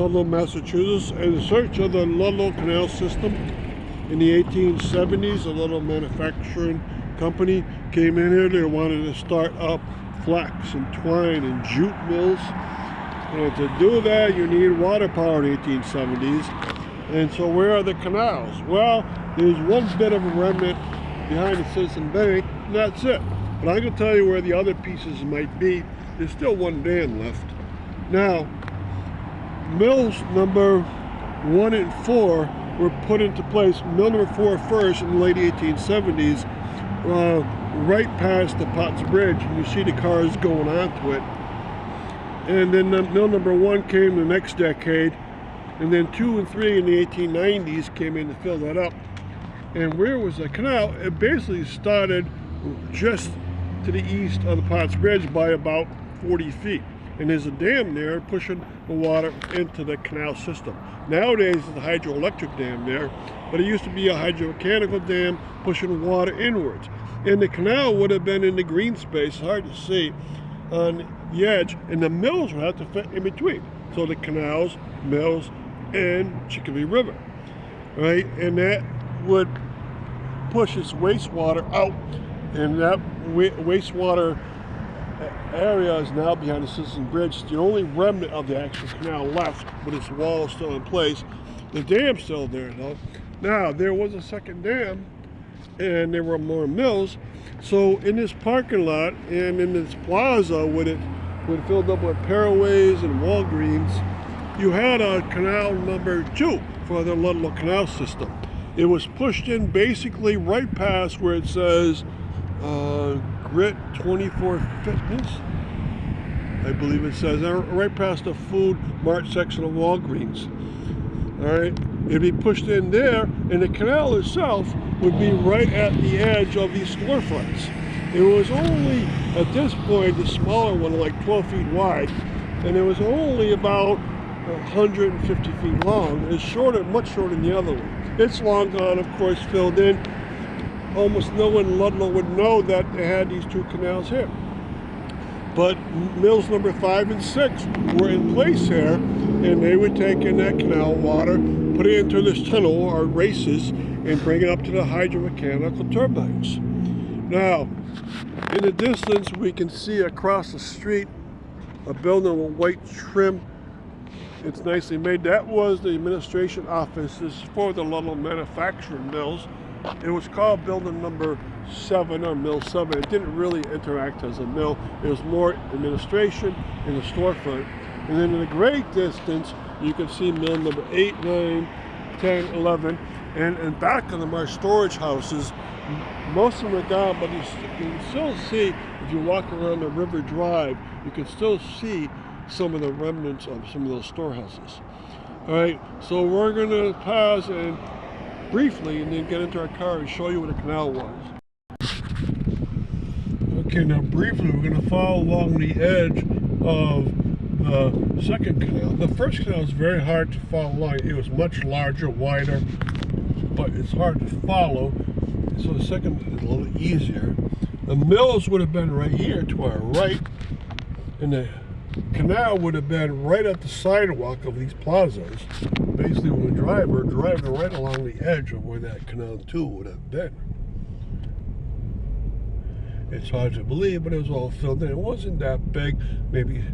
Ludlow, Massachusetts, in search of the Ludlow Canal system. In the 1870s, a Ludlow manufacturing company came in here. They wanted to start up flax and twine and jute mills. And to do that, you need water power in the 1870s. And so where are the canals? Well, there's one bit of a remnant behind the Citizen Bank, and that's it. But I can tell you where the other pieces might be. There's still one dam left. Now, mills number 1 and 4 were put into place. Mill number 4 first in the late 1870s, right past the Potts Bridge, and you see the cars going onto it. And then mill number 1 came the next decade, and then 2 and 3 in the 1890s came in to fill that up. And where was the canal? It basically started just to the east of the Potts Bridge by about 40 feet. And there's a dam there pushing the water into the canal system. Nowadays, it's a hydroelectric dam there, but it used to be a hydromechanical dam pushing water inwards. And the canal would have been in the green space, hard to see, on the edge, and the mills would have to fit in between. So the canals, mills, and Chicopee River, right? And that would push its wastewater out, and that wastewater area is now behind the Citizen Bridge. It's the only remnant of the actual canal left, but its wall is still in place. The dam's still there though. Now, there was a second dam, and there were more mills. So in this parking lot and in this plaza, when it filled up with Paraways and Walgreens, you had a canal number 2 for the Ludlow Canal system. It was pushed in basically right past where it says Grit 24 Fitness, I believe it says, right past the Food Mart section of Walgreens. All right, it'd be pushed in there, and the canal itself would be right at the edge of these storefronts. It was only, at this point, the smaller one, like 12 feet wide, and it was only about 150 feet long. It's shorter, much shorter than the other one. It's long gone, of course, filled in. Almost no one in Ludlow would know that they had these 2 canals here. But mills number 5 and 6 were in place here, and they would take in that canal water, put it into this tunnel or races, and bring it up to the hydromechanical turbines. Now, in the distance, we can see across the street a building with white trim. It's nicely made. That was the administration offices for the Ludlow manufacturing mills. It was called building number 7 or mill 7. It didn't really interact as a mill. It was more administration in the storefront. And then in the great distance, you can see mill number 8, 9, 10, 11. And in back of them are storage houses. Most of them are down, but you can still see, if you walk around the River Drive, you can still see some of the remnants of some of those storehouses. All right, so we're going to pause and briefly and then get into our car and show you what the canal was. Okay, now briefly we're going to follow along the edge of the second canal. The first canal is very hard to follow along. It was much larger, wider, but it's hard to follow. So the second is a little easier. The mills would have been right here to our right, and the canal would have been right at the sidewalk of these plazas. Basically, when we drive, we're driving right along the edge of where that canal 2 would have been. It's hard to believe, but it was all filled in. It wasn't that big, maybe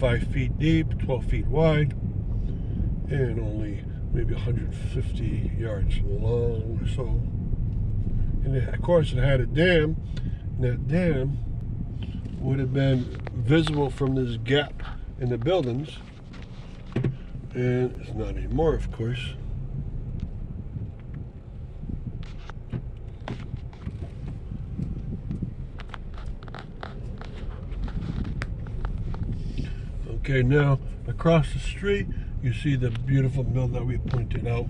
5 feet deep, 12 feet wide, and only maybe 150 yards long or so. And of course, it had a dam, and that dam would have been visible from this gap in the buildings, and it's not anymore, of course. Okay, now across the street you see the beautiful mill that we pointed out,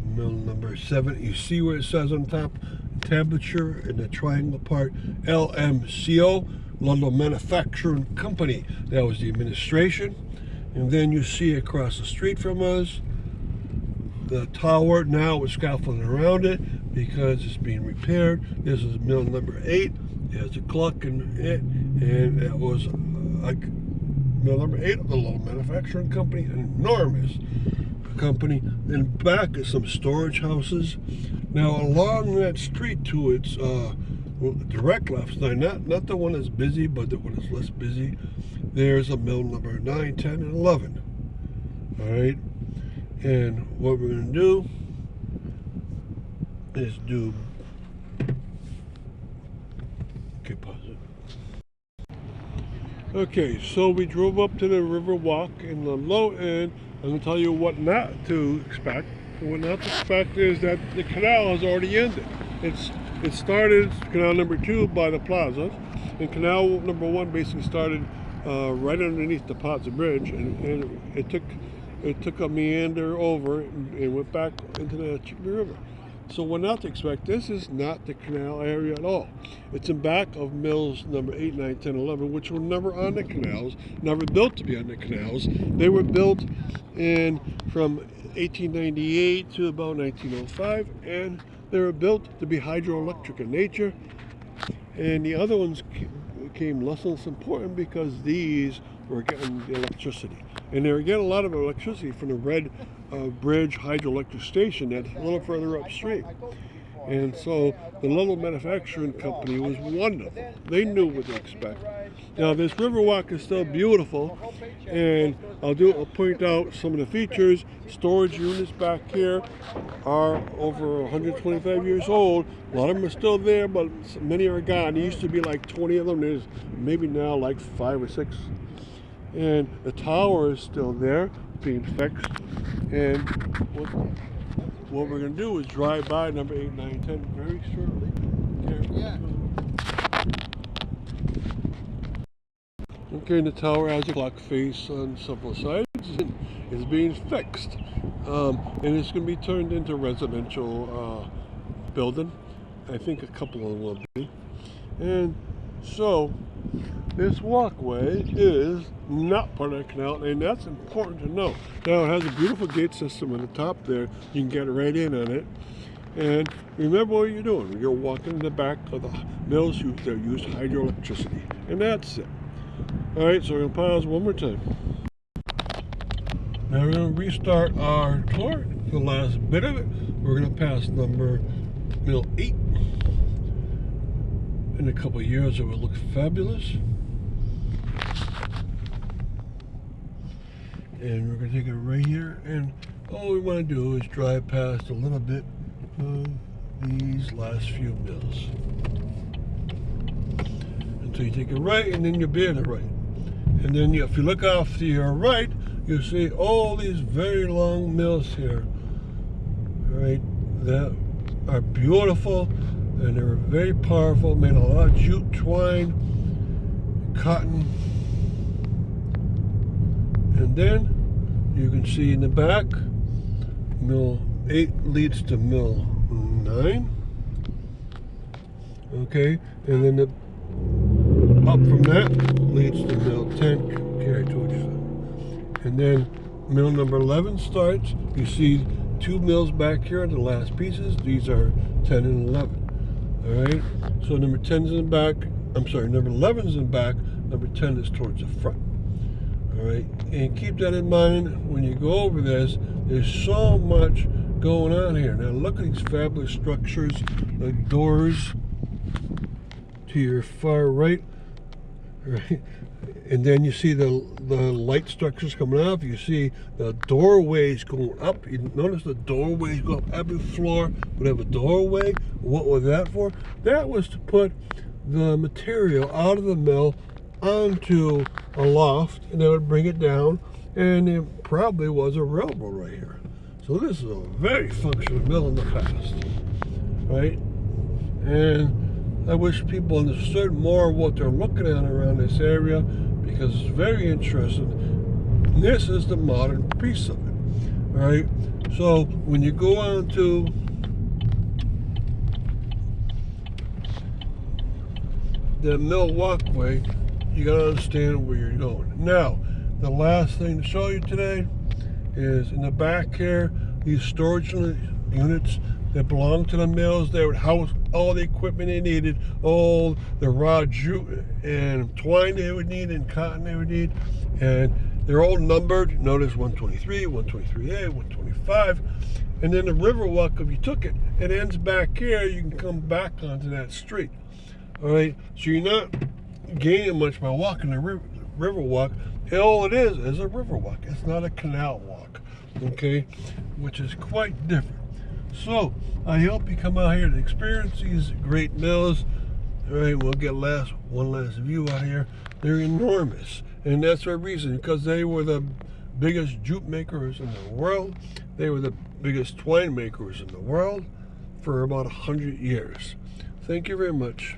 mill number 7. You see where it says on top, temperature in the triangle part, LMCO, Ludlow Manufacturing Company. That was the administration. And then you see across the street from us the tower now with scaffolding around it because it's being repaired. This is mill number 8. It has a clock in it, and it was mill number 8 of the Ludlow Manufacturing Company, an enormous company. Then back is some storage houses. Now along that street to its direct left, not the one that's busy, but the one that's less busy, there's a mill number 9, 10, and 11. All right, and what we're going to do is do. Okay, pause it. Okay, so we drove up to the river walk in Ludlow, and I'm going to tell you what not to expect. What not to expect is that the canal has already ended. It started canal number 2 by the plazas, and canal number 1 basically started right underneath the Plaza Bridge, and it took a meander over and went back into the Chickpea River. So what not to expect, this is not the canal area at all. It's in back of mills number 8, 9, 10, 11, which were never on the canals, never built to be on the canals. They were built from 1898 to about 1905, and they were built to be hydroelectric in nature. And the other ones became less and less important because these were getting the electricity. And they were getting a lot of electricity from the Red Bridge hydroelectric station that's a little further upstream. And so the Ludlow Manufacturing Company was wonderful. They knew what to expect. Now this Riverwalk is still beautiful, and I'll point out some of the features. Storage units back here are over 125 years old. A lot of them are still there, but many are gone. There used to be like 20 of them. There's maybe now like 5 or 6. And the tower is still there, being fixed. And what we're going to do is drive by number 8, 9, 10 very shortly. Okay, and the tower has a clock face on several sides and is being fixed. And it's going to be turned into residential building. I think a couple of them will be. And so this walkway is not part of the canal, and that's important to know. Now it has a beautiful gate system on the top there. You can get right in on it. And remember what you're doing. You're walking in the back of the mills that use hydroelectricity. And that's it. Alright, so we're going to pause one more time. Now we're going to restart our tour. The last bit of it, we're going to pass mill 8. In a couple of years it will look fabulous. And we're going to take it right here, and all we want to do is drive past a little bit of these last few mills until you take it right, and then you'll be on the right. And then if you look off to your right, you'll see all these very long mills here, right, that are beautiful, and they were very powerful, made a lot of jute, twine, cotton. And then you can see in the back, mill 8 leads to mill 9. Okay, and then up from that leads to mill 10. Okay, I told you so. And then mill number 11 starts. You see 2 mills back here, the last pieces. These are 10 and 11. Alright, so number 10 is in the back. I'm sorry, number 11 is in the back. Number 10 is towards the front. Alright, and keep that in mind when you go over this. There's so much going on here. Now look at these fabulous structures, the doors to your far right. Right, and then you see the light structures coming up. You see the doorways going up. You notice the doorways go up. Every floor would have a doorway. What was that for? That was to put the material out of the mill onto a loft, and they would bring it down, and it probably was a railroad right here. So this is a very functional mill in the past, right? And I wish people understood more of what they're looking at around this area, because it's very interesting. This is the modern piece of it. All right, so when you go on to the mill walkway, you gotta understand where you're going. Now, the last thing to show you today is in the back here, these storage units. that belonged to the mills. They would house all the equipment they needed, all the raw jute and twine they would need and cotton they would need. And they're all numbered. Notice 123, 123A, 125. And then the Riverwalk, if you took it, it ends back here. You can come back onto that street. All right, so you're not gaining much by walking the Riverwalk. All it is a Riverwalk. It's not a canal walk, okay, which is quite different. So I hope you come out here to experience these great mills. All right, we'll get one last view out here. They're enormous, and that's for a reason, because they were the biggest jute makers in the world. They were the biggest twine makers in the world for about 100 years. Thank you very much.